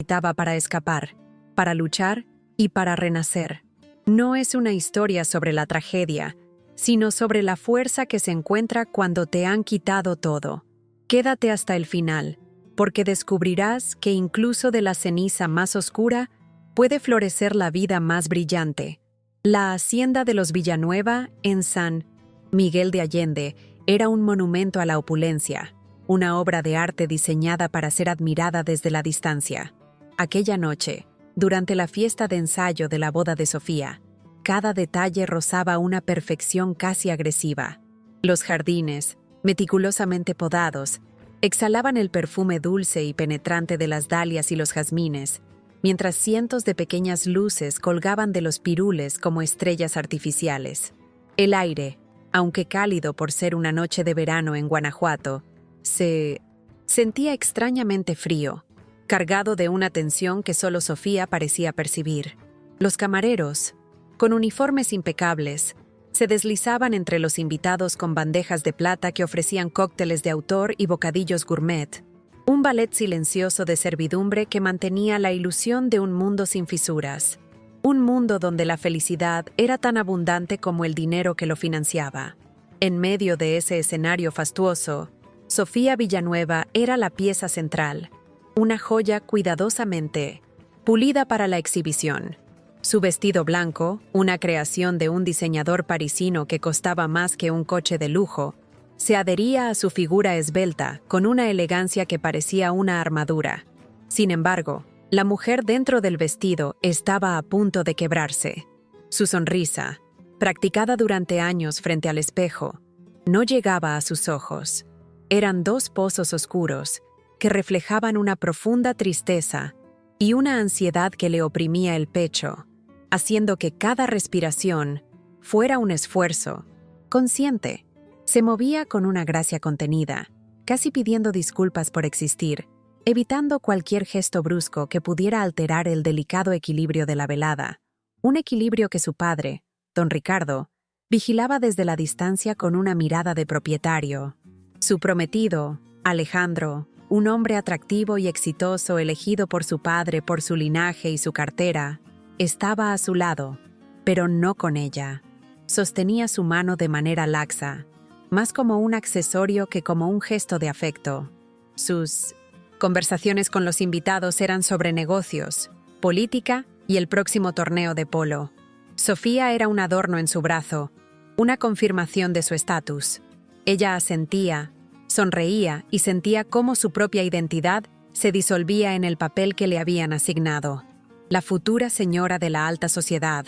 necesitaba para escapar, para luchar y para renacer. No es una historia sobre la tragedia, sino sobre la fuerza que se encuentra cuando te han quitado todo. Quédate hasta el final, porque descubrirás que incluso de la ceniza más oscura puede florecer la vida más brillante. La hacienda de los Villanueva, en San Miguel de Allende, era un monumento a la opulencia, una obra de arte diseñada para ser admirada desde la distancia. Aquella noche, durante la fiesta de ensayo de la boda de Sofía, cada detalle rozaba una perfección casi agresiva. Los jardines, meticulosamente podados, exhalaban el perfume dulce y penetrante de las dalias y los jazmines, mientras cientos de pequeñas luces colgaban de los pirules como estrellas artificiales. El aire, aunque cálido por ser una noche de verano en Guanajuato, se sentía extrañamente frío, cargado de una tensión que solo Sofía parecía percibir. Los camareros, con uniformes impecables, se deslizaban entre los invitados con bandejas de plata que ofrecían cócteles de autor y bocadillos gourmet, un ballet silencioso de servidumbre que mantenía la ilusión de un mundo sin fisuras, un mundo donde la felicidad era tan abundante como el dinero que lo financiaba. En medio de ese escenario fastuoso, Sofía Villanueva era la pieza central, una joya cuidadosamente pulida para la exhibición. Su vestido blanco, una creación de un diseñador parisino que costaba más que un coche de lujo, se adhería a su figura esbelta con una elegancia que parecía una armadura. Sin embargo, la mujer dentro del vestido estaba a punto de quebrarse. Su sonrisa, practicada durante años frente al espejo, no llegaba a sus ojos. Eran dos pozos oscuros que reflejaban una profunda tristeza y una ansiedad que le oprimía el pecho, haciendo que cada respiración fuera un esfuerzo consciente. Se movía con una gracia contenida, casi pidiendo disculpas por existir, evitando cualquier gesto brusco que pudiera alterar el delicado equilibrio de la velada, un equilibrio que su padre, don Ricardo, vigilaba desde la distancia con una mirada de propietario. Su prometido, Alejandro, un hombre atractivo y exitoso elegido por su padre por su linaje y su cartera, estaba a su lado, pero no con ella. Sostenía su mano de manera laxa, más como un accesorio que como un gesto de afecto. Sus conversaciones con los invitados eran sobre negocios, política y el próximo torneo de polo. Sofía era un adorno en su brazo, una confirmación de su estatus. Ella asentía, sonreía y sentía cómo su propia identidad se disolvía en el papel que le habían asignado. La futura señora de la alta sociedad,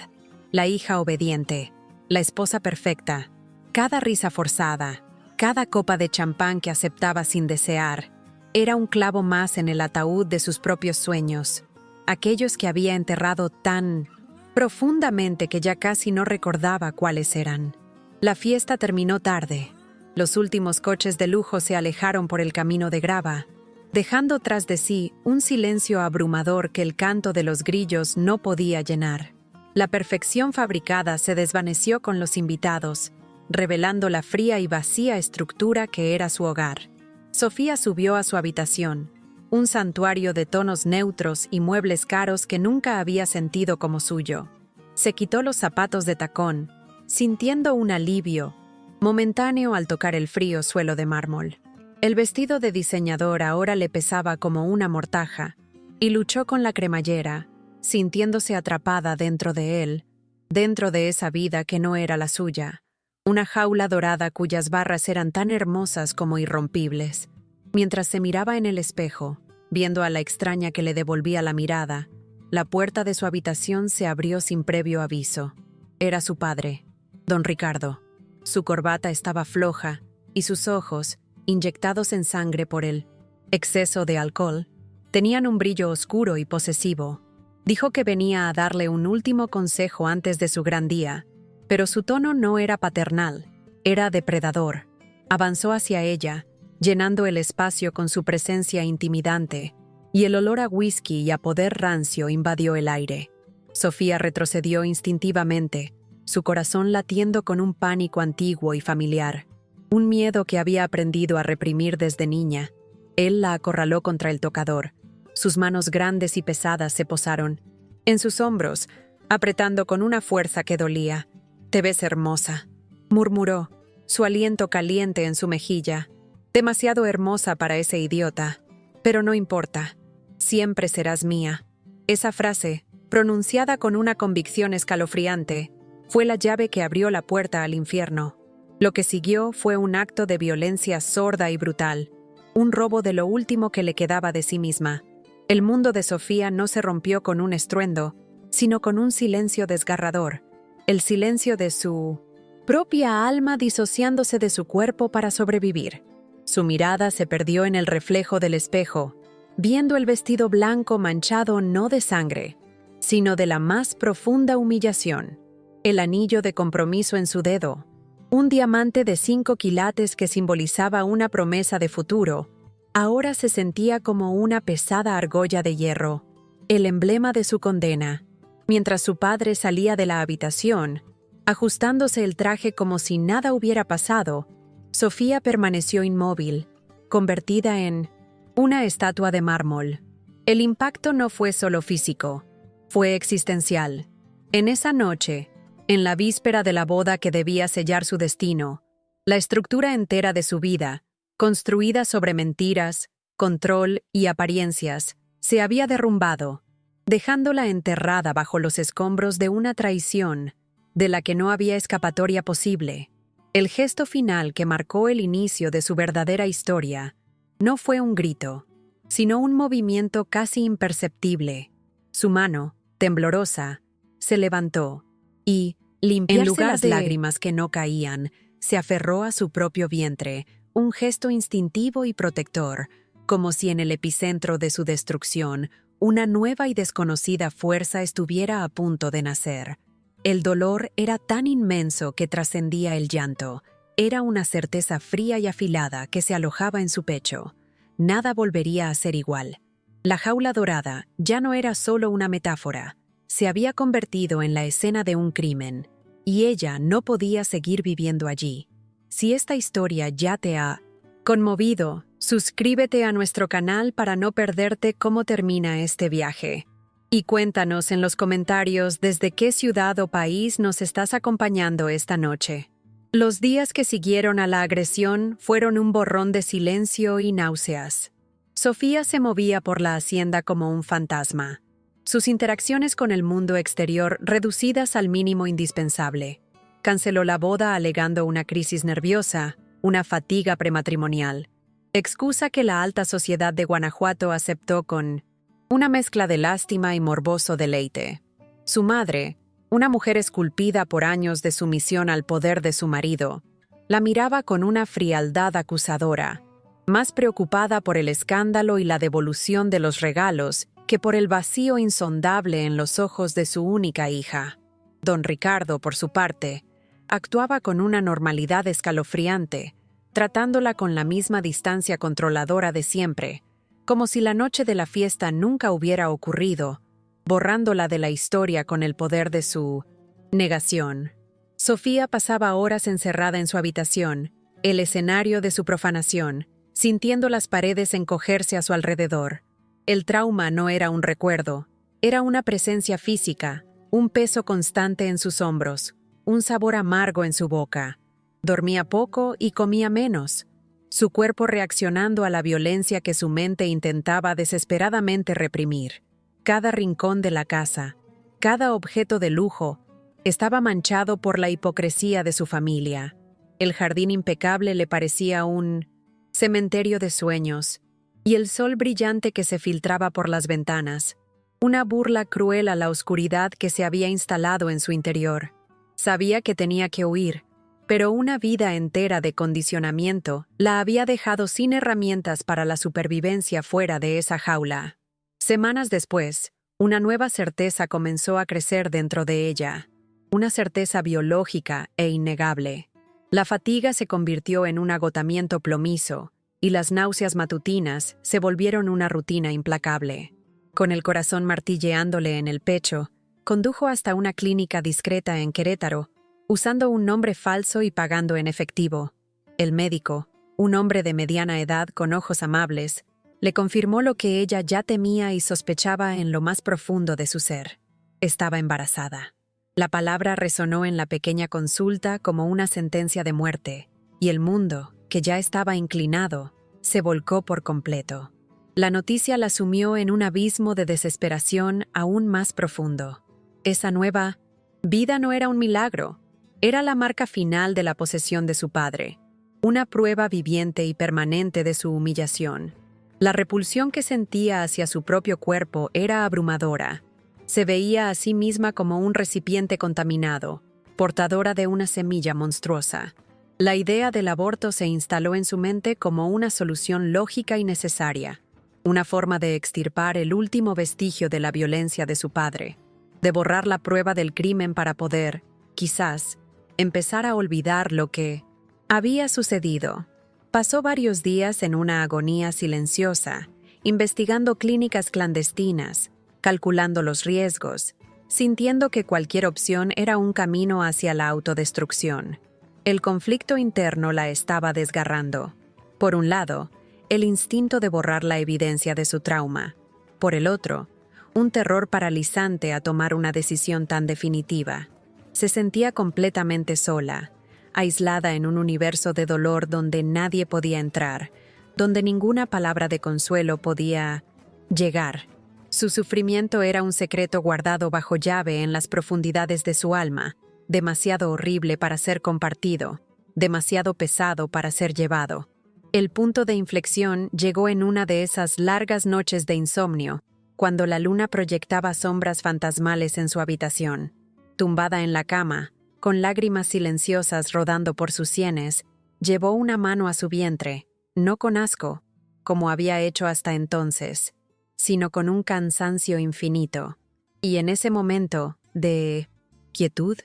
la hija obediente, la esposa perfecta. Cada risa forzada, cada copa de champán que aceptaba sin desear, era un clavo más en el ataúd de sus propios sueños, aquellos que había enterrado tan profundamente que ya casi no recordaba cuáles eran. La fiesta terminó tarde. Los últimos coches de lujo se alejaron por el camino de grava, dejando tras de sí un silencio abrumador que el canto de los grillos no podía llenar. La perfección fabricada se desvaneció con los invitados, revelando la fría y vacía estructura que era su hogar. Sofía subió a su habitación, un santuario de tonos neutros y muebles caros que nunca había sentido como suyo. Se quitó los zapatos de tacón, sintiendo un alivio momentáneo al tocar el frío suelo de mármol. El vestido de diseñador ahora le pesaba como una mortaja, y luchó con la cremallera, sintiéndose atrapada dentro de él, dentro de esa vida que no era la suya. Una jaula dorada cuyas barras eran tan hermosas como irrompibles. Mientras se miraba en el espejo, viendo a la extraña que le devolvía la mirada, la puerta de su habitación se abrió sin previo aviso. Era su padre, don Ricardo. Su corbata estaba floja y sus ojos, inyectados en sangre por el exceso de alcohol, tenían un brillo oscuro y posesivo. Dijo que venía a darle un último consejo antes de su gran día, pero su tono no era paternal, era depredador. Avanzó hacia ella, llenando el espacio con su presencia intimidante, y el olor a whisky y a poder rancio invadió el aire. Sofía retrocedió instintivamente, su corazón latiendo con un pánico antiguo y familiar, un miedo que había aprendido a reprimir desde niña. Él la acorraló contra el tocador, Sus manos grandes y pesadas se posaron en sus hombros, apretando con una fuerza que dolía. «Te ves hermosa», murmuró, su aliento caliente en su mejilla. «Demasiado hermosa para ese idiota. Pero no importa. Siempre serás mía». Esa frase, pronunciada con una convicción escalofriante, fue la llave que abrió la puerta al infierno. Lo que siguió fue un acto de violencia sorda y brutal, un robo de lo último que le quedaba de sí misma. El mundo de Sofía no se rompió con un estruendo, sino con un silencio desgarrador, el silencio de su propia alma disociándose de su cuerpo para sobrevivir. Su mirada se perdió en el reflejo del espejo, viendo el vestido blanco manchado no de sangre, sino de la más profunda humillación. El anillo de compromiso en su dedo, un diamante de 5 quilates que simbolizaba una promesa de futuro, ahora se sentía como una pesada argolla de hierro, el emblema de su condena. Mientras su padre salía de la habitación, ajustándose el traje como si nada hubiera pasado, Sofía permaneció inmóvil, convertida en una estatua de mármol. El impacto no fue solo físico, fue existencial. En esa noche, en la víspera de la boda que debía sellar su destino, la estructura entera de su vida, construida sobre mentiras, control y apariencias, se había derrumbado, dejándola enterrada bajo los escombros de una traición de la que no había escapatoria posible. El gesto final que marcó el inicio de su verdadera historia no fue un grito, sino un movimiento casi imperceptible. Su mano, temblorosa, se levantó y, en lugar las lágrimas que no caían, se aferró a su propio vientre, un gesto instintivo y protector, como si en el epicentro de su destrucción una nueva y desconocida fuerza estuviera a punto de nacer. El dolor era tan inmenso que trascendía el llanto. Era una certeza fría y afilada que se alojaba en su pecho. Nada volvería a ser igual. La jaula dorada ya no era solo una metáfora. Se había convertido en la escena de un crimen, y ella no podía seguir viviendo allí. Si esta historia ya te ha conmovido, suscríbete a nuestro canal para no perderte cómo termina este viaje. Y cuéntanos en los comentarios desde qué ciudad o país nos estás acompañando esta noche. Los días que siguieron a la agresión fueron un borrón de silencio y náuseas. Sofía se movía por la hacienda como un fantasma, sus interacciones con el mundo exterior reducidas al mínimo indispensable. Canceló la boda alegando una crisis nerviosa, una fatiga prematrimonial, excusa que la alta sociedad de Guanajuato aceptó con una mezcla de lástima y morboso deleite. Su madre, una mujer esculpida por años de sumisión al poder de su marido, la miraba con una frialdad acusadora, más preocupada por el escándalo y la devolución de los regalos que por el vacío insondable en los ojos de su única hija. Don Ricardo, por su parte, actuaba con una normalidad escalofriante, tratándola con la misma distancia controladora de siempre, como si la noche de la fiesta nunca hubiera ocurrido, borrándola de la historia con el poder de su negación. Sofía pasaba horas encerrada en su habitación, el escenario de su profanación, sintiendo las paredes encogerse a su alrededor. El trauma no era un recuerdo, era una presencia física, un peso constante en sus hombros, un sabor amargo en su boca. Dormía poco y comía menos, su cuerpo reaccionando a la violencia que su mente intentaba desesperadamente reprimir. Cada rincón de la casa, cada objeto de lujo, estaba manchado por la hipocresía de su familia. El jardín impecable le parecía un cementerio de sueños, y el sol brillante que se filtraba por las ventanas, una burla cruel a la oscuridad que se había instalado en su interior. Sabía que tenía que huir, pero una vida entera de condicionamiento la había dejado sin herramientas para la supervivencia fuera de esa jaula. Semanas después, una nueva certeza comenzó a crecer dentro de ella, una certeza biológica e innegable. La fatiga se convirtió en un agotamiento plomizo, y las náuseas matutinas se volvieron una rutina implacable. Con el corazón martilleándole en el pecho, condujo hasta una clínica discreta en Querétaro, usando un nombre falso y pagando en efectivo. El médico, un hombre de mediana edad con ojos amables, Le confirmó lo que ella ya temía y sospechaba en lo más profundo de su ser. Estaba embarazada. La palabra resonó en la pequeña consulta como una sentencia de muerte, y el mundo, que ya estaba inclinado, se volcó por completo. La noticia la sumió en un abismo de desesperación aún más profundo. Esa nueva vida no era un milagro, era la marca final de la posesión de su padre, una prueba viviente y permanente de su humillación. La repulsión que sentía hacia su propio cuerpo era abrumadora. Se veía a sí misma como un recipiente contaminado, portadora de una semilla monstruosa. La idea del aborto se instaló en su mente como una solución lógica y necesaria, una forma de extirpar el último vestigio de la violencia de su padre, de borrar la prueba del crimen para poder, quizás, empezar a olvidar lo que había sucedido. Pasó varios días en una agonía silenciosa, investigando clínicas clandestinas, calculando los riesgos, sintiendo que cualquier opción era un camino hacia la autodestrucción. El conflicto interno la estaba desgarrando. Por un lado, el instinto de borrar la evidencia de su trauma. Por el otro, un terror paralizante a tomar una decisión tan definitiva. Se sentía completamente sola, aislada en un universo de dolor donde nadie podía entrar, donde ninguna palabra de consuelo podía llegar. Su sufrimiento era un secreto guardado bajo llave en las profundidades de su alma, demasiado horrible para ser compartido, demasiado pesado para ser llevado. El punto de inflexión llegó en una de esas largas noches de insomnio, cuando la luna proyectaba sombras fantasmales en su habitación. Tumbada en la cama, con lágrimas silenciosas rodando por sus sienes, llevó una mano a su vientre, no con asco, como había hecho hasta entonces, sino con un cansancio infinito. Y en ese momento de quietud,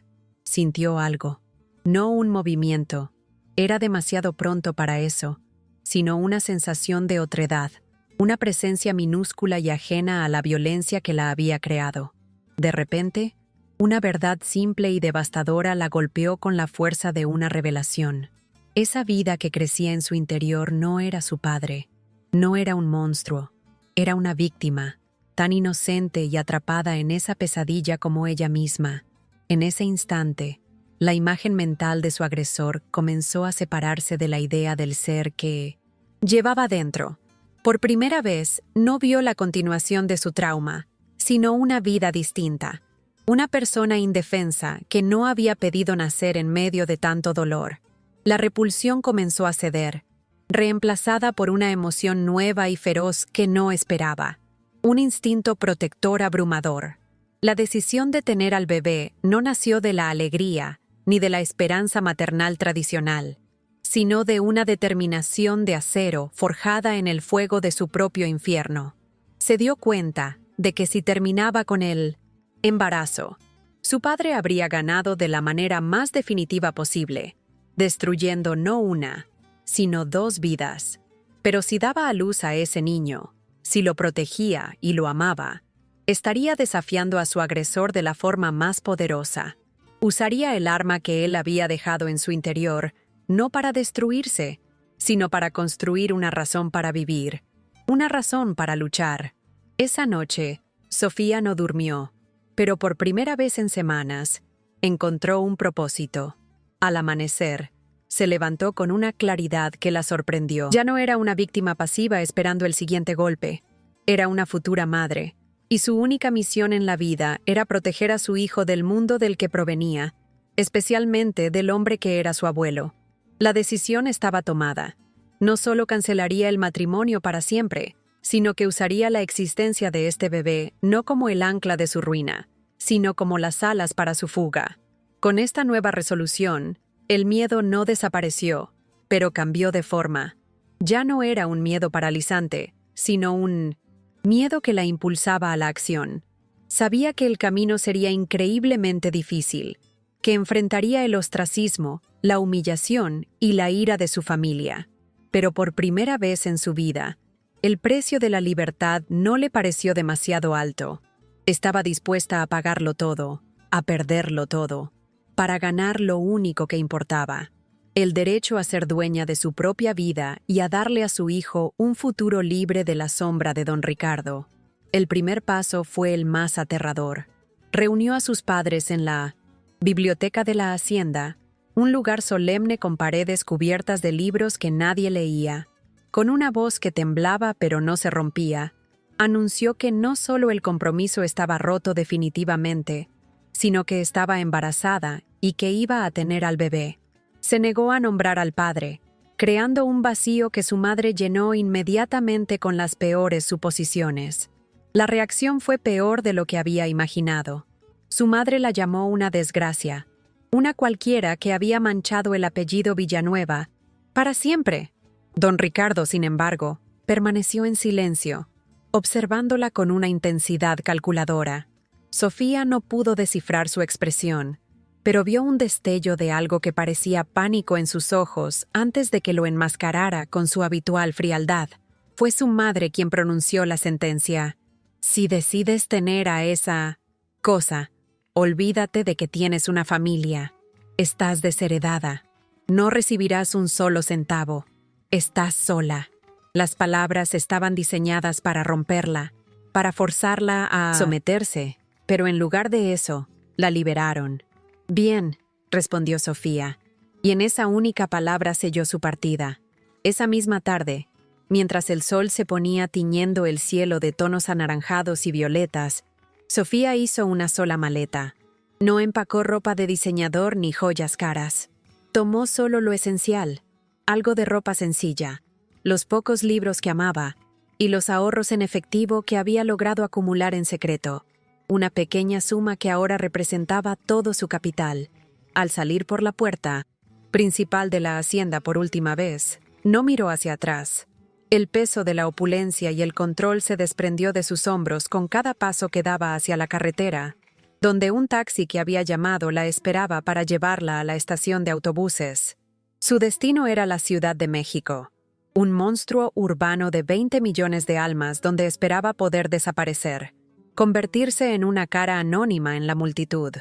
sintió algo. No un movimiento, era demasiado pronto para eso, sino una sensación de otredad, una presencia minúscula y ajena a la violencia que la había creado. De repente, una verdad simple y devastadora la golpeó con la fuerza de una revelación. Esa vida que crecía en su interior no era su padre, no era un monstruo, era una víctima, tan inocente y atrapada en esa pesadilla como ella misma. En ese instante, la imagen mental de su agresor comenzó a separarse de la idea del ser que llevaba dentro. Por primera vez, no vio la continuación de su trauma, sino una vida distinta. Una persona indefensa que no había pedido nacer en medio de tanto dolor. La repulsión comenzó a ceder, reemplazada por una emoción nueva y feroz que no esperaba. Un instinto protector abrumador. La decisión de tener al bebé no nació de la alegría ni de la esperanza maternal tradicional, sino de una determinación de acero forjada en el fuego de su propio infierno. Se dio cuenta de que si terminaba con el embarazo, su padre habría ganado de la manera más definitiva posible, destruyendo no una, sino 2 vidas. Pero si daba a luz a ese niño, si lo protegía y lo amaba, estaría desafiando a su agresor de la forma más poderosa. Usaría el arma que él había dejado en su interior, no para destruirse, sino para construir una razón para vivir, una razón para luchar. Esa noche, Sofía no durmió, pero por primera vez en semanas, encontró un propósito. Al amanecer, se levantó con una claridad que la sorprendió. Ya no era una víctima pasiva esperando el siguiente golpe. Era una futura madre, y su única misión en la vida era proteger a su hijo del mundo del que provenía, especialmente del hombre que era su abuelo. La decisión estaba tomada. No solo cancelaría el matrimonio para siempre, sino que usaría la existencia de este bebé no como el ancla de su ruina, sino como las alas para su fuga. Con esta nueva resolución, el miedo no desapareció, pero cambió de forma. Ya no era un miedo paralizante, sino un miedo que la impulsaba a la acción. Sabía que el camino sería increíblemente difícil, que enfrentaría el ostracismo, la humillación y la ira de su familia. Pero por primera vez en su vida, el precio de la libertad no le pareció demasiado alto. Estaba dispuesta a pagarlo todo, a perderlo todo, para ganar lo único que importaba. el derecho a ser dueña de su propia vida y a darle a su hijo un futuro libre de la sombra de don Ricardo. El primer paso fue el más aterrador. Reunió a sus padres en la biblioteca de la hacienda, un lugar solemne con paredes cubiertas de libros que nadie leía. Con una voz que temblaba pero no se rompía, anunció que no solo el compromiso estaba roto definitivamente, sino que estaba embarazada y que iba a tener al bebé. Se negó a nombrar al padre, creando un vacío que su madre llenó inmediatamente con las peores suposiciones. La reacción fue peor de lo que había imaginado. Su madre la llamó una desgracia, una cualquiera que había manchado el apellido Villanueva para siempre. Don Ricardo, sin embargo, permaneció en silencio, observándola con una intensidad calculadora. Sofía no pudo descifrar su expresión, pero vio un destello de algo que parecía pánico en sus ojos antes de que lo enmascarara con su habitual frialdad. Fue su madre quien pronunció la sentencia. Si decides tener a esa cosa, olvídate de que tienes una familia. Estás desheredada. No recibirás un solo centavo. Estás sola. Las palabras estaban diseñadas para romperla, para forzarla a someterse, pero en lugar de eso, la liberaron. Bien, respondió Sofía, y en esa única palabra selló su partida. Esa misma tarde, mientras el sol se ponía tiñendo el cielo de tonos anaranjados y violetas, Sofía hizo una sola maleta. No empacó ropa de diseñador ni joyas caras. Tomó solo lo esencial, algo de ropa sencilla, los pocos libros que amaba y los ahorros en efectivo que había logrado acumular en secreto, una pequeña suma que ahora representaba todo su capital. Al salir por la puerta principal de la hacienda por última vez, no miró hacia atrás. El peso de la opulencia y el control se desprendió de sus hombros con cada paso que daba hacia la carretera, donde un taxi que había llamado la esperaba para llevarla a la estación de autobuses. Su destino era la Ciudad de México, un monstruo urbano de 20 millones de almas donde esperaba poder desaparecer, convertirse en una cara anónima en la multitud.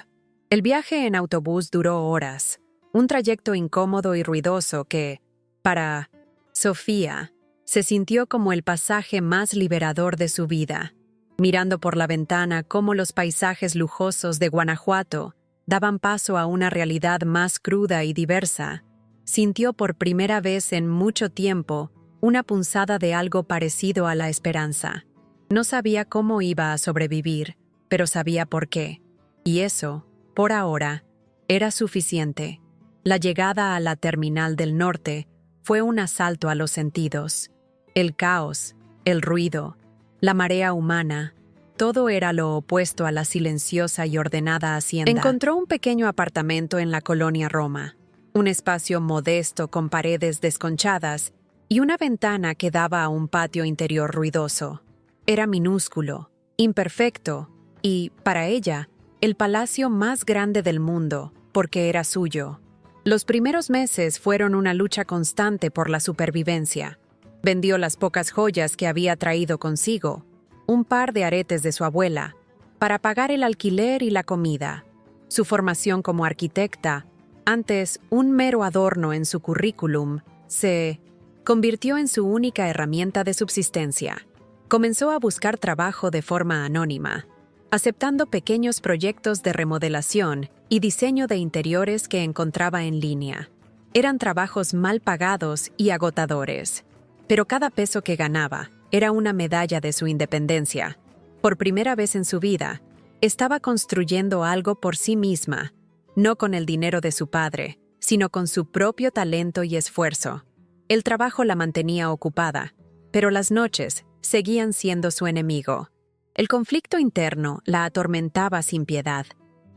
El viaje en autobús duró horas, un trayecto incómodo y ruidoso que, para Sofía, se sintió como el pasaje más liberador de su vida, mirando por la ventana cómo los paisajes lujosos de Guanajuato daban paso a una realidad más cruda y diversa. Sintió por primera vez en mucho tiempo una punzada de algo parecido a la esperanza. No sabía cómo iba a sobrevivir, pero sabía por qué. Y eso, por ahora, era suficiente. La llegada a la terminal del norte fue un asalto a los sentidos. El caos, el ruido, la marea humana, todo era lo opuesto a la silenciosa y ordenada hacienda. Encontró un pequeño apartamento en la colonia Roma, un espacio modesto con paredes desconchadas y una ventana que daba a un patio interior ruidoso. Era minúsculo, imperfecto y, para ella, el palacio más grande del mundo, porque era suyo. Los primeros meses fueron una lucha constante por la supervivencia. Vendió las pocas joyas que había traído consigo, un par de aretes de su abuela, para pagar el alquiler y la comida. Su formación como arquitecta, antes un mero adorno en su currículum, se convirtió en su única herramienta de subsistencia. Comenzó a buscar trabajo de forma anónima, aceptando pequeños proyectos de remodelación y diseño de interiores que encontraba en línea. Eran trabajos mal pagados y agotadores, pero cada peso que ganaba era una medalla de su independencia. Por primera vez en su vida, estaba construyendo algo por sí misma, no con el dinero de su padre, sino con su propio talento y esfuerzo. El trabajo la mantenía ocupada, pero las noches seguían siendo su enemigo. El conflicto interno la atormentaba sin piedad.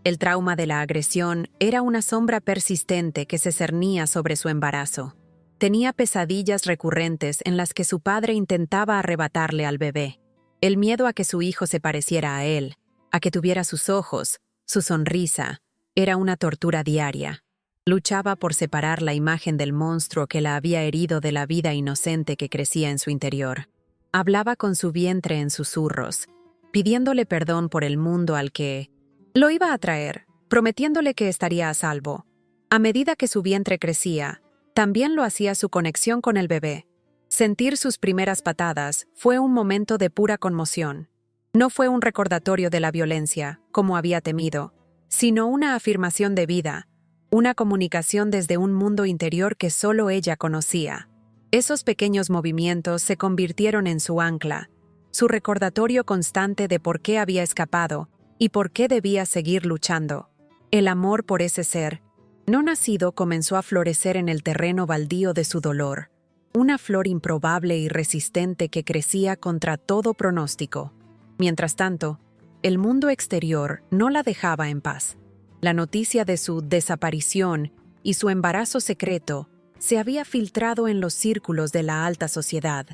El trauma de la agresión era una sombra persistente que se cernía sobre su embarazo. Tenía pesadillas recurrentes en las que su padre intentaba arrebatarle al bebé. El miedo a que su hijo se pareciera a él, a que tuviera sus ojos, su sonrisa, era una tortura diaria. Luchaba por separar la imagen del monstruo que la había herido de la vida inocente que crecía en su interior. Hablaba con su vientre en susurros, pidiéndole perdón por el mundo al que lo iba a traer, prometiéndole que estaría a salvo. A medida que su vientre crecía, También lo hacía su conexión con el bebé. Sentir sus primeras patadas fue un momento de pura conmoción. No fue un recordatorio de la violencia, como había temido, sino una afirmación de vida, una comunicación desde un mundo interior que solo ella conocía. Esos pequeños movimientos se convirtieron en su ancla, su recordatorio constante de por qué había escapado y por qué debía seguir luchando. El amor por ese ser, no nacido, comenzó a florecer en el terreno baldío de su dolor, una flor improbable y resistente que crecía contra todo pronóstico. Mientras tanto, el mundo exterior no la dejaba en paz. La noticia de su desaparición y su embarazo secreto se había filtrado en los círculos de la alta sociedad,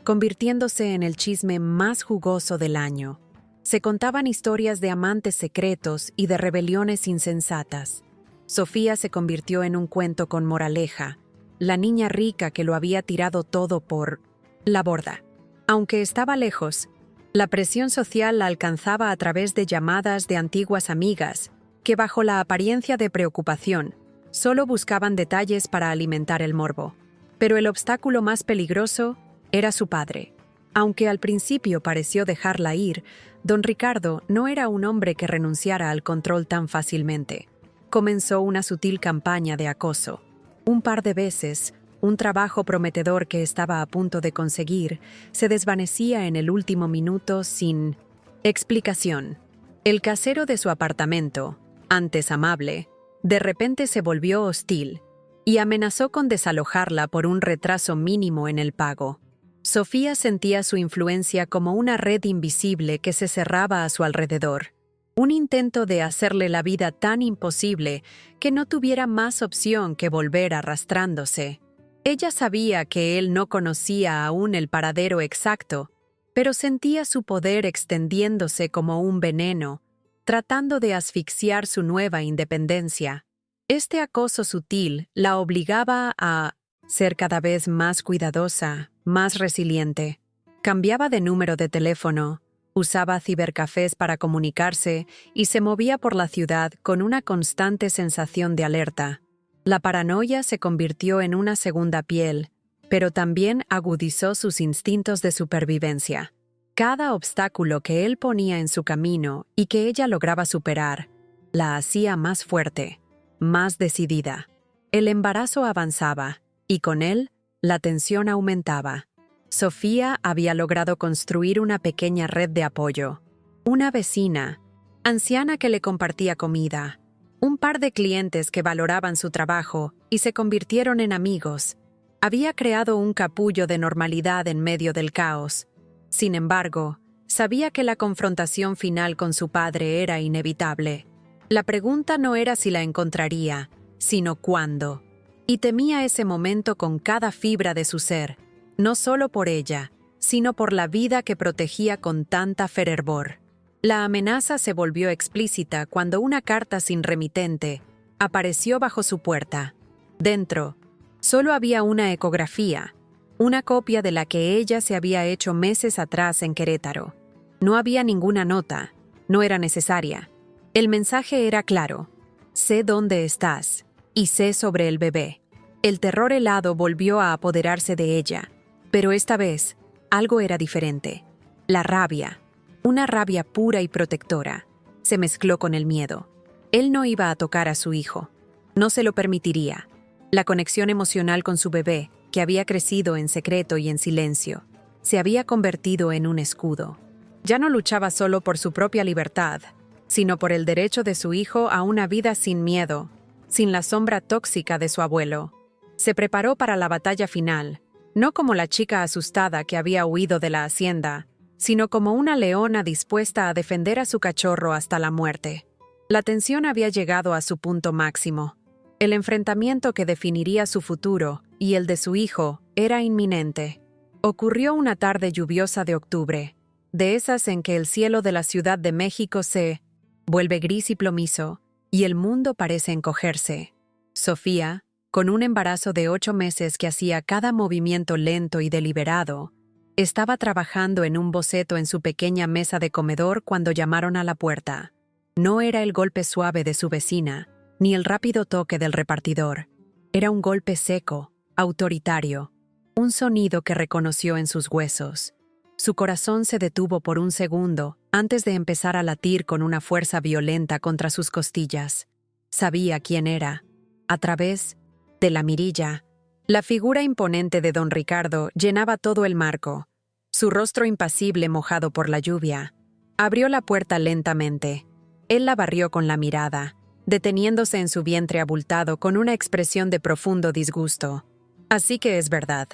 convirtiéndose en el chisme más jugoso del año. Se contaban historias de amantes secretos y de rebeliones insensatas. Sofía se convirtió en un cuento con moraleja, la niña rica que lo había tirado todo por la borda. Aunque estaba lejos, la presión social la alcanzaba a través de llamadas de antiguas amigas que, bajo la apariencia de preocupación, solo buscaban detalles para alimentar el morbo. Pero el obstáculo más peligroso era su padre. Aunque al principio pareció dejarla ir, don Ricardo no era un hombre que renunciara al control tan fácilmente. Comenzó una sutil campaña de acoso. Un par de veces, un trabajo prometedor que estaba a punto de conseguir se desvanecía en el último minuto sin explicación. El casero de su apartamento, antes amable, de repente se volvió hostil y amenazó con desalojarla por un retraso mínimo en el pago. Sofía sentía su influencia como una red invisible que se cerraba a su alrededor. Un intento de hacerle la vida tan imposible que no tuviera más opción que volver arrastrándose. Ella sabía que él no conocía aún el paradero exacto, pero sentía su poder extendiéndose como un veneno, tratando de asfixiar su nueva independencia. Este acoso sutil la obligaba a ser cada vez más cuidadosa, más resiliente. Cambiaba de número de teléfono, usaba cibercafés para comunicarse y se movía por la ciudad con una constante sensación de alerta. La paranoia se convirtió en una segunda piel, pero también agudizó sus instintos de supervivencia. Cada obstáculo que él ponía en su camino y que ella lograba superar, la hacía más fuerte, más decidida. El embarazo avanzaba, y con él, la tensión aumentaba. Sofía había logrado construir una pequeña red de apoyo. Una vecina, anciana que le compartía comida, un par de clientes que valoraban su trabajo y se convirtieron en amigos. Había creado un capullo de normalidad en medio del caos. Sin embargo, sabía que la confrontación final con su padre era inevitable. La pregunta no era si la encontraría, sino cuándo. Y temía ese momento con cada fibra de su ser, no solo por ella, sino por la vida que protegía con tanta fervor. La amenaza se volvió explícita cuando una carta sin remitente apareció bajo su puerta. Dentro, solo había una ecografía, una copia de la que ella se había hecho meses atrás en Querétaro. No había ninguna nota, no era necesaria. El mensaje era claro: sé dónde estás y sé sobre el bebé. El terror helado volvió a apoderarse de ella, pero esta vez algo era diferente. La rabia, una rabia pura y protectora, se mezcló con el miedo. Él no iba a tocar a su hijo, no se lo permitiría. La conexión emocional con su bebé, que había crecido en secreto y en silencio, se había convertido en un escudo. Ya no luchaba solo por su propia libertad, sino por el derecho de su hijo a una vida sin miedo, sin la sombra tóxica de su abuelo. Se preparó para la batalla final, no como la chica asustada que había huido de la hacienda, sino como una leona dispuesta a defender a su cachorro hasta la muerte. La tensión había llegado a su punto máximo. El enfrentamiento que definiría su futuro y el de su hijo era inminente. Ocurrió una tarde lluviosa de octubre, de esas en que el cielo de la Ciudad de México se vuelve gris y plomizo, y el mundo parece encogerse. Sofía, con un embarazo de 8 meses que hacía cada movimiento lento y deliberado, estaba trabajando en un boceto en su pequeña mesa de comedor cuando llamaron a la puerta. No era el golpe suave de su vecina, ni el rápido toque del repartidor. Era un golpe seco, autoritario, un sonido que reconoció en sus huesos. Su corazón se detuvo por un segundo antes de empezar a latir con una fuerza violenta contra sus costillas. Sabía quién era. A través de la mirilla, la figura imponente de don Ricardo llenaba todo el marco. Su rostro impasible mojado por la lluvia. Abrió la puerta lentamente. Él la barrió con la mirada, deteniéndose en su vientre abultado con una expresión de profundo disgusto. «Así que es verdad»,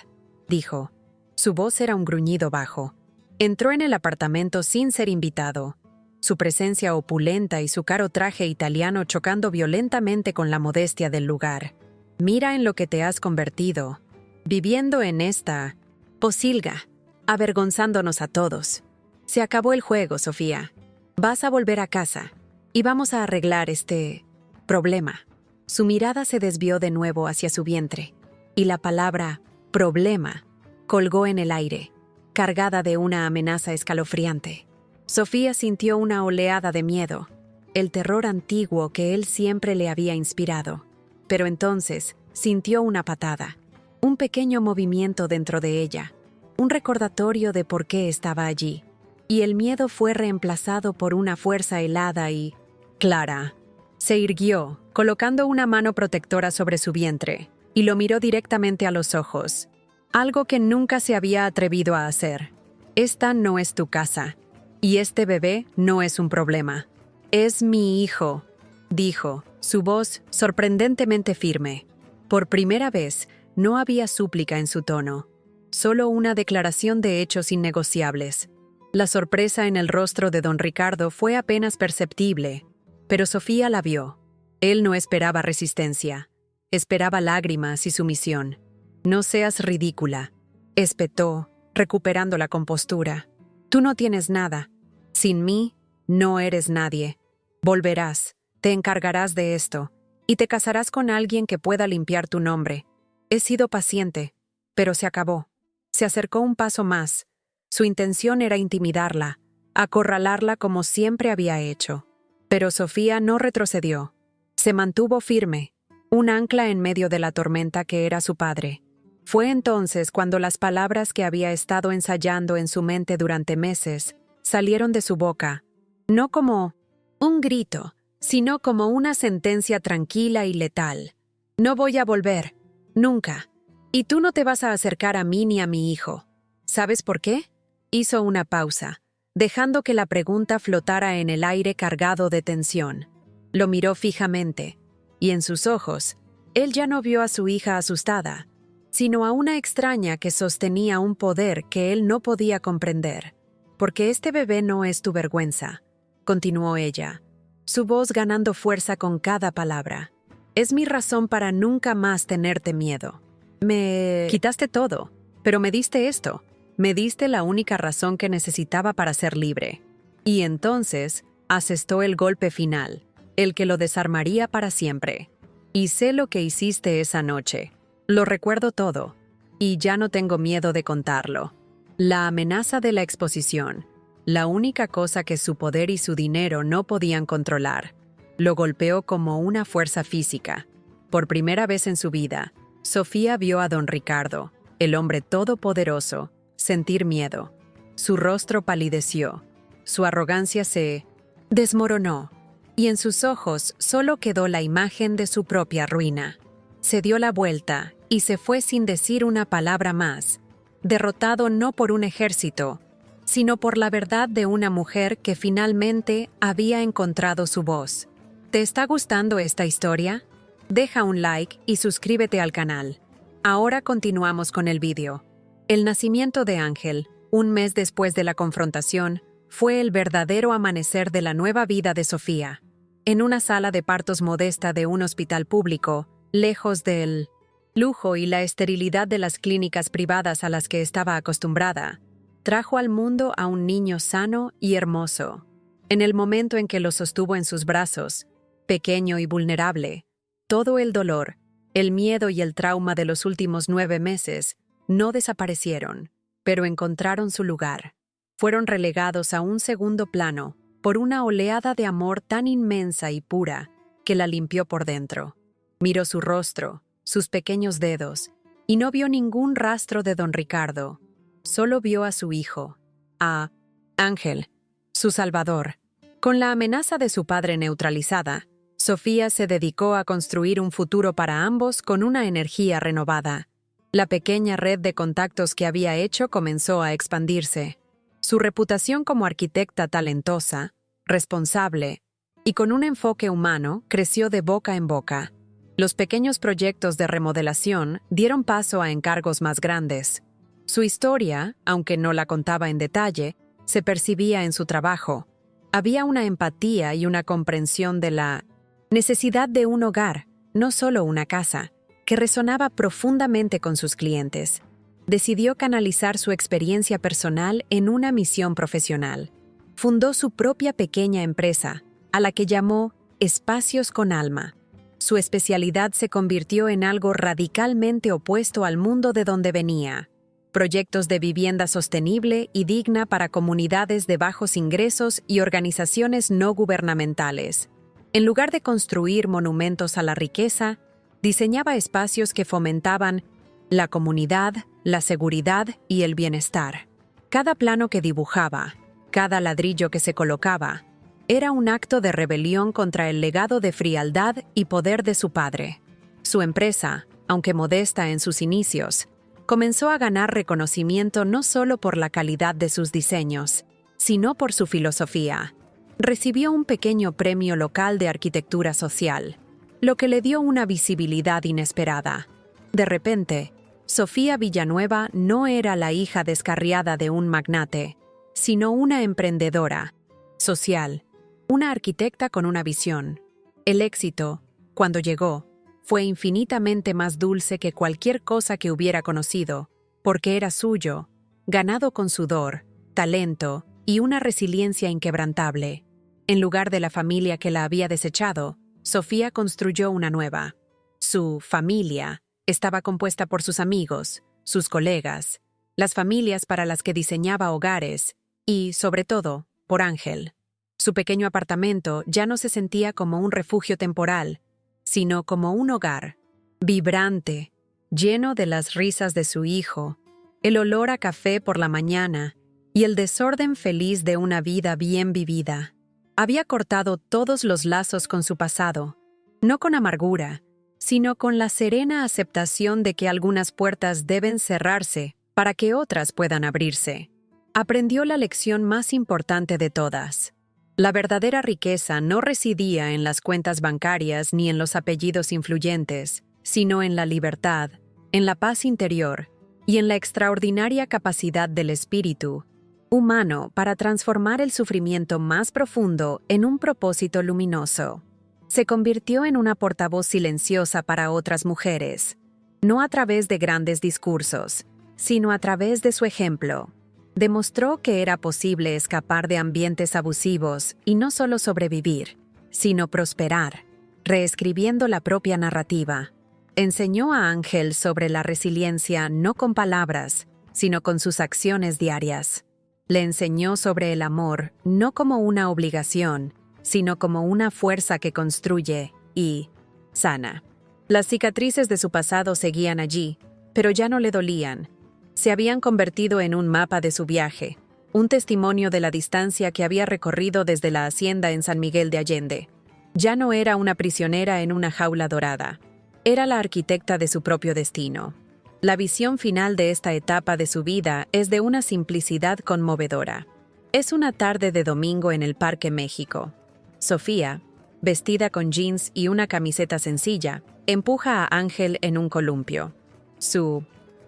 dijo. Su voz era un gruñido bajo. Entró en el apartamento sin ser invitado. Su presencia opulenta y su caro traje italiano chocando violentamente con la modestia del lugar. «Mira en lo que te has convertido, viviendo en esta posilga, avergonzándonos a todos. Se acabó el juego, Sofía. Vas a volver a casa y vamos a arreglar este problema». Su mirada se desvió de nuevo hacia su vientre, y la palabra «problema» colgó en el aire, cargada de una amenaza escalofriante. Sofía sintió una oleada de miedo, el terror antiguo que él siempre le había inspirado. Pero entonces sintió una patada, un pequeño movimiento dentro de ella, un recordatorio de por qué estaba allí. Y el miedo fue reemplazado por una fuerza helada y clara. Se irguió, colocando una mano protectora sobre su vientre, y lo miró directamente a los ojos. Algo que nunca se había atrevido a hacer. «Esta no es tu casa, y este bebé no es un problema. Es mi hijo», dijo, su voz sorprendentemente firme. Por primera vez, no había súplica en su tono, solo una declaración de hechos innegociables. La sorpresa en el rostro de don Ricardo fue apenas perceptible, pero Sofía la vio. Él no esperaba resistencia, esperaba lágrimas y sumisión. «No seas ridícula», espetó, recuperando la compostura. «Tú no tienes nada. Sin mí, no eres nadie. Volverás, te encargarás de esto, y te casarás con alguien que pueda limpiar tu nombre. He sido paciente, pero se acabó». Se acercó un paso más. Su intención era intimidarla, acorralarla como siempre había hecho. Pero Sofía no retrocedió. Se mantuvo firme, un ancla en medio de la tormenta que era su padre. Fue entonces cuando las palabras que había estado ensayando en su mente durante meses salieron de su boca, no como un grito, sino como una sentencia tranquila y letal. «No voy a volver, nunca. Y tú no te vas a acercar a mí ni a mi hijo. ¿Sabes por qué?». Hizo una pausa, dejando que la pregunta flotara en el aire cargado de tensión. Lo miró fijamente, y en sus ojos, él ya no vio a su hija asustada, sino a una extraña que sostenía un poder que él no podía comprender. «Porque este bebé no es tu vergüenza», continuó ella, su voz ganando fuerza con cada palabra. «Es mi razón para nunca más tenerte miedo. Me quitaste todo, pero me diste esto. Me diste la única razón que necesitaba para ser libre». Y entonces asestó el golpe final, el que lo desarmaría para siempre. «Y sé lo que hiciste esa noche. Lo recuerdo todo, y ya no tengo miedo de contarlo». La amenaza de la exposición, la única cosa que su poder y su dinero no podían controlar, lo golpeó como una fuerza física. Por primera vez en su vida, Sofía vio a don Ricardo, el hombre todopoderoso, sentir miedo. Su rostro palideció, su arrogancia se desmoronó, y en sus ojos solo quedó la imagen de su propia ruina. Se dio la vuelta y se fue sin decir una palabra más, derrotado no por un ejército, sino por la verdad de una mujer que finalmente había encontrado su voz. ¿Te está gustando esta historia? Deja un like y suscríbete al canal. Ahora continuamos con el vídeo. El nacimiento de Ángel, un mes después de la confrontación, fue el verdadero amanecer de la nueva vida de Sofía. En una sala de partos modesta de un hospital público, lejos del lujo y la esterilidad de las clínicas privadas a las que estaba acostumbrada, trajo al mundo a un niño sano y hermoso. En el momento en que lo sostuvo en sus brazos, pequeño y vulnerable, todo el dolor, el miedo y el trauma de los últimos 9 meses no desaparecieron, pero encontraron su lugar. Fueron relegados a un segundo plano por una oleada de amor tan inmensa y pura que la limpió por dentro. Miró su rostro, sus pequeños dedos, y no vio ningún rastro de don Ricardo. Solo vio a su hijo, a Ángel, su salvador. Con la amenaza de su padre neutralizada, Sofía se dedicó a construir un futuro para ambos con una energía renovada. La pequeña red de contactos que había hecho comenzó a expandirse. Su reputación como arquitecta talentosa, responsable y con un enfoque humano creció de boca en boca. Los pequeños proyectos de remodelación dieron paso a encargos más grandes. Su historia, aunque no la contaba en detalle, se percibía en su trabajo. Había una empatía y una comprensión de la necesidad de un hogar, no solo una casa, que resonaba profundamente con sus clientes. Decidió canalizar su experiencia personal en una misión profesional. Fundó su propia pequeña empresa, a la que llamó Espacios con Alma. Su especialidad se convirtió en algo radicalmente opuesto al mundo de donde venía. Proyectos de vivienda sostenible y digna para comunidades de bajos ingresos y organizaciones no gubernamentales. En lugar de construir monumentos a la riqueza, diseñaba espacios que fomentaban la comunidad, la seguridad y el bienestar. Cada plano que dibujaba, cada ladrillo que se colocaba, era un acto de rebelión contra el legado de frialdad y poder de su padre. Su empresa, aunque modesta en sus inicios, comenzó a ganar reconocimiento no solo por la calidad de sus diseños, sino por su filosofía. Recibió un pequeño premio local de arquitectura social, lo que le dio una visibilidad inesperada. De repente, Sofía Villanueva no era la hija descarriada de un magnate, sino una emprendedora, social, una arquitecta con una visión. El éxito, cuando llegó, fue infinitamente más dulce que cualquier cosa que hubiera conocido, porque era suyo, ganado con sudor, talento y una resiliencia inquebrantable. En lugar de la familia que la había desechado, Sofía construyó una nueva. Su familia estaba compuesta por sus amigos, sus colegas, las familias para las que diseñaba hogares y, sobre todo, por Ángel. Su pequeño apartamento ya no se sentía como un refugio temporal, sino como un hogar, vibrante, lleno de las risas de su hijo, el olor a café por la mañana y el desorden feliz de una vida bien vivida. Había cortado todos los lazos con su pasado, no con amargura, sino con la serena aceptación de que algunas puertas deben cerrarse para que otras puedan abrirse. Aprendió la lección más importante de todas. La verdadera riqueza no residía en las cuentas bancarias ni en los apellidos influyentes, sino en la libertad, en la paz interior y en la extraordinaria capacidad del espíritu humano para transformar el sufrimiento más profundo en un propósito luminoso. Se convirtió en una portavoz silenciosa para otras mujeres, no a través de grandes discursos, sino a través de su ejemplo. Demostró que era posible escapar de ambientes abusivos y no solo sobrevivir, sino prosperar, reescribiendo la propia narrativa. Enseñó a Ángel sobre la resiliencia no con palabras, sino con sus acciones diarias. Le enseñó sobre el amor no como una obligación, sino como una fuerza que construye y sana. Las cicatrices de su pasado seguían allí, pero ya no le dolían. Se habían convertido en un mapa de su viaje, un testimonio de la distancia que había recorrido desde la hacienda en San Miguel de Allende. Ya no era una prisionera en una jaula dorada. Era la arquitecta de su propio destino. La visión final de esta etapa de su vida es de una simplicidad conmovedora. Es una tarde de domingo en el Parque México. Sofía, vestida con jeans y una camiseta sencilla, empuja a Ángel en un columpio. Su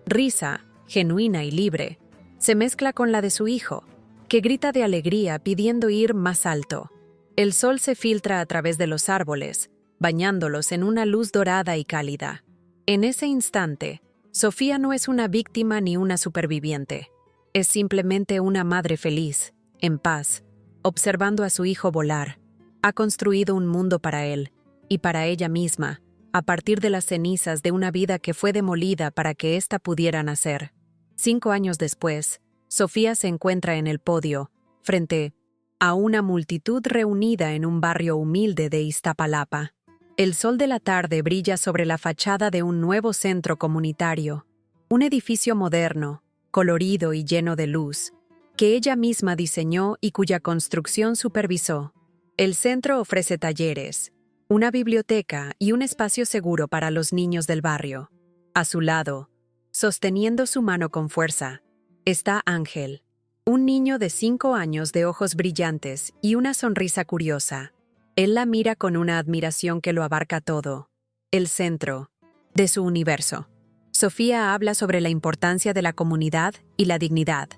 risa, genuina y libre, se mezcla con la de su hijo, que grita de alegría pidiendo ir más alto. El sol se filtra a través de los árboles, bañándolos en una luz dorada y cálida. En ese instante, Sofía no es una víctima ni una superviviente. Es simplemente una madre feliz, en paz, observando a su hijo volar. Ha construido un mundo para él y para ella misma, a partir de las cenizas de una vida que fue demolida para que ésta pudiera nacer. 5 años después, Sofía se encuentra en el podio, frente a una multitud reunida en un barrio humilde de Iztapalapa. El sol de la tarde brilla sobre la fachada de un nuevo centro comunitario, un edificio moderno, colorido y lleno de luz, que ella misma diseñó y cuya construcción supervisó. El centro ofrece talleres, una biblioteca y un espacio seguro para los niños del barrio. A su lado, sosteniendo su mano con fuerza, está Ángel, un niño de 5 años de ojos brillantes y una sonrisa curiosa. Él la mira con una admiración que lo abarca todo, el centro de su universo. Sofía habla sobre la importancia de la comunidad y la dignidad,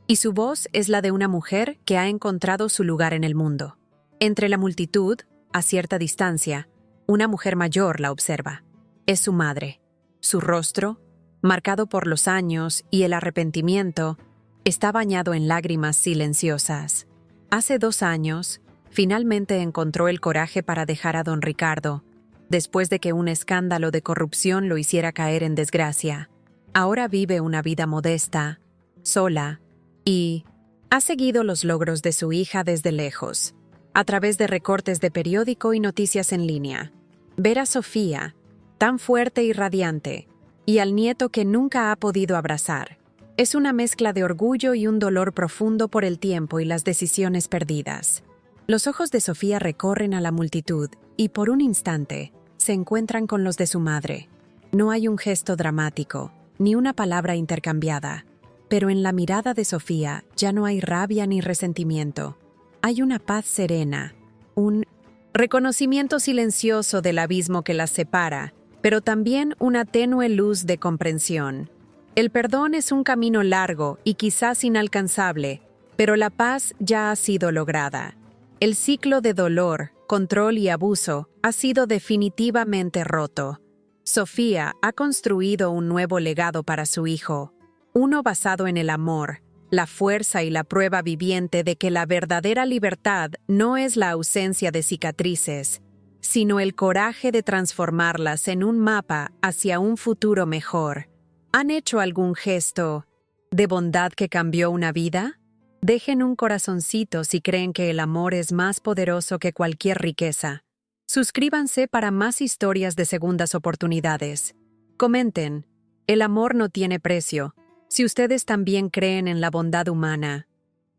y su voz es la de una mujer que ha encontrado su lugar en el mundo. Entre la multitud, a cierta distancia, una mujer mayor la observa. Es su madre. Su rostro, marcado por los años y el arrepentimiento, está bañado en lágrimas silenciosas. Hace 2 años, finalmente encontró el coraje para dejar a don Ricardo, después de que un escándalo de corrupción lo hiciera caer en desgracia. Ahora vive una vida modesta, sola, y ha seguido los logros de su hija desde lejos, a través de recortes de periódico y noticias en línea. Ver a Sofía, tan fuerte y radiante, y al nieto que nunca ha podido abrazar, es una mezcla de orgullo y un dolor profundo por el tiempo y las decisiones perdidas. Los ojos de Sofía recorren a la multitud y por un instante se encuentran con los de su madre. No hay un gesto dramático, ni una palabra intercambiada, pero en la mirada de Sofía ya no hay rabia ni resentimiento. Hay una paz serena, un reconocimiento silencioso del abismo que las separa, pero también una tenue luz de comprensión. El perdón es un camino largo y quizás inalcanzable, pero la paz ya ha sido lograda. El ciclo de dolor, control y abuso ha sido definitivamente roto. Sofía ha construido un nuevo legado para su hijo, uno basado en el amor, la fuerza y la prueba viviente de que la verdadera libertad no es la ausencia de cicatrices, sino el coraje de transformarlas en un mapa hacia un futuro mejor. ¿Han hecho algún gesto de bondad que cambió una vida? Dejen un corazoncito si creen que el amor es más poderoso que cualquier riqueza. Suscríbanse para más historias de segundas oportunidades. Comenten, el amor no tiene precio. Si ustedes también creen en la bondad humana,